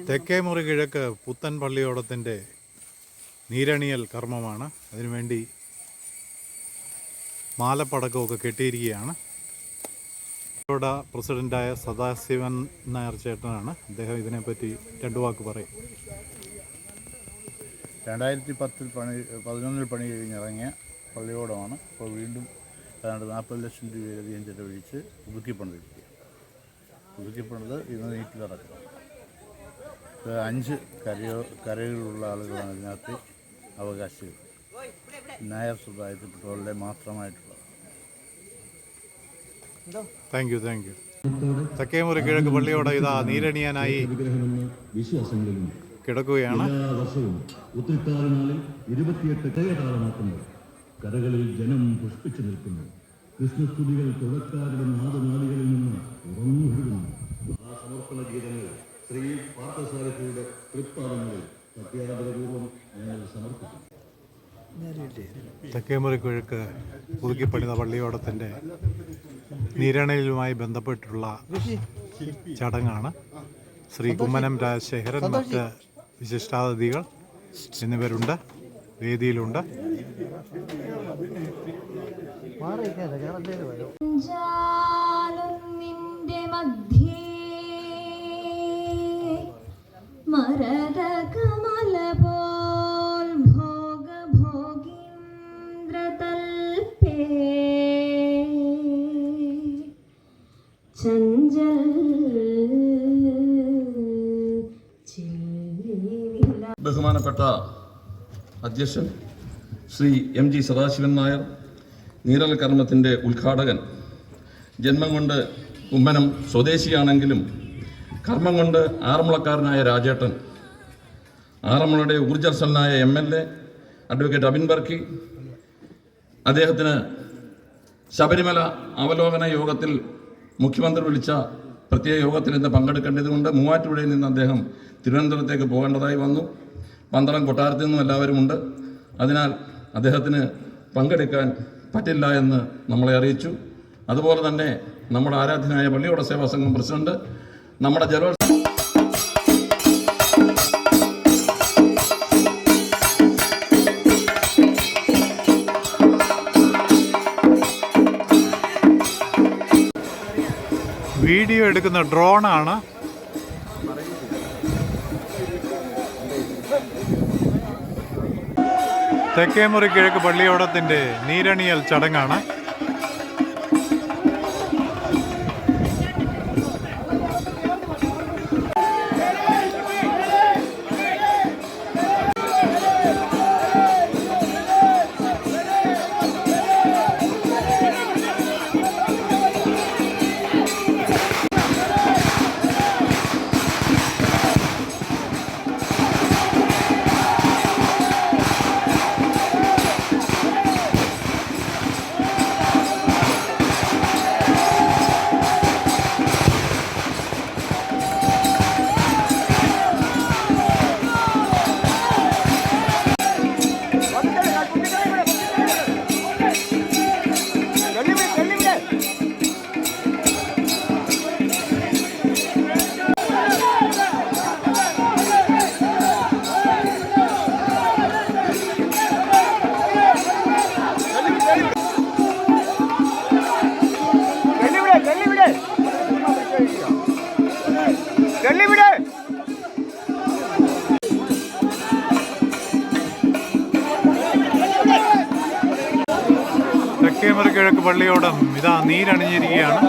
തെക്കേമുറി കിഴക്ക് പുത്തൻ പള്ളിയോടത്തിൻ്റെ നീരണിയൽ കർമ്മമാണ്. അതിനുവേണ്ടി മാലപ്പടക്കമൊക്കെ കെട്ടിയിരിക്കുകയാണ്. പ്രസിഡൻ്റായ സദാശിവൻ നായർ ചേട്ടനാണ്. അദ്ദേഹം ഇതിനെപ്പറ്റി രണ്ടു വാക്ക് പറയും. 2011 പണി കഴിഞ്ഞിറങ്ങിയ പള്ളിയോടമാണ് ഇപ്പോൾ വീണ്ടും ഏതാണ്ട് 40 ലക്ഷം രൂപയിലധികം ചെലവഴിച്ച് പുതുക്കിപ്പണിതിരിക്കുക. പുതുക്കിപ്പണിത് ഇന്ന് നീറ്റിലിറക്കുക. 5 കരകളിലുള്ള ആളുകളാണ് ഇതിനകത്ത് അവകാശികൾ. നായർ സമുദായത്തിൽപ്പെട്ടവരുടെ മാത്രമായിട്ടുള്ളത്. Thank you. തെക്കേമുറി കിഴക്ക് പള്ളിയോടെ ഇതാ നീരണിയാനായി കിടക്കുകയാണ്. ഉത്രട്ടാതിനാളിൽ 28 കരകളാക്കുമ്പോൾ കരകളിൽ ജനം പുഷ്പിച്ചു നിൽക്കുന്നു. കൃഷ്ണസ്തുതികൾ തുഴക്കാരുടെ നാദനാദികളിൽ നിന്ന് ഉറങ്ങുകൊടുക്കുന്നു. ആ സമർപ്പണ ഗീതങ്ങൾ ശ്രീ പാർത്ഥസാരഥിയുടെ തൃപ്പാദങ്ങളിൽ സത്യാഗ്രഹപൂർവ്വം ഞങ്ങൾ സമർപ്പിക്കുന്നു. തെക്കേമുറി കിഴക്ക് പുതുക്കിപ്പണിത പള്ളിയോടത്തിൻ്റെ നീരണയിലുമായി ബന്ധപ്പെട്ടുള്ള ചടങ്ങാണ്. ശ്രീ കുമ്മനം രാജശേഖരൻ, മറ്റ് വിശിഷ്ടാതിഥികൾ എന്നിവരുണ്ട്, വേദിയിലുണ്ട്. ബഹുമാനപ്പെട്ട അധ്യക്ഷൻ ശ്രീ MG സദാശിവൻ നായർ, നീരൽ കർമ്മത്തിൻ്റെ ഉദ്ഘാടകൻ, ജന്മം കൊണ്ട് കുമ്മനം സ്വദേശിയാണെങ്കിലും കർമ്മം കൊണ്ട് ആറന്മുളക്കാരനായ രാജേട്ടൻ, ആറന്മുളയുടെ ഊർജ്ജസ്വലനായ MLA അഡ്വക്കേറ്റ് അബിൻ വർക്കി, അദ്ദേഹത്തിന് ശബരിമല അവലോകന യോഗത്തിൽ മുഖ്യമന്ത്രി വിളിച്ച പ്രത്യേക യോഗത്തിൽ ഇന്ന് പങ്കെടുക്കേണ്ടതുകൊണ്ട് മൂവാറ്റുപുഴയിൽ നിന്ന് അദ്ദേഹം തിരുവനന്തപുരത്തേക്ക് പോകേണ്ടതായി വന്നു. പന്തളം കൊട്ടാരത്തിൽ നിന്നും എല്ലാവരും ഉണ്ട്. അതിനാൽ അദ്ദേഹത്തിന് പങ്കെടുക്കാൻ പറ്റില്ല എന്ന് നമ്മളെ അറിയിച്ചു. അതുപോലെ തന്നെ നമ്മുടെ ആരാധ്യനായ പള്ളിയോട സേവാ സംഘം പ്രസിഡന്റ്, നമ്മുടെ വീഡിയോ എടുക്കുന്ന ഡ്രോണാണ്. തെക്കേമുറി കിഴക്ക് പള്ളിയോടത്തിൻ്റെ നീരണിയൽ ചടങ്ങാണ്. തെക്കേമുറി കിഴക്ക് പള്ളിയോടം ഇതാ നീരണിഞ്ഞിരിക്കുകയാണ്.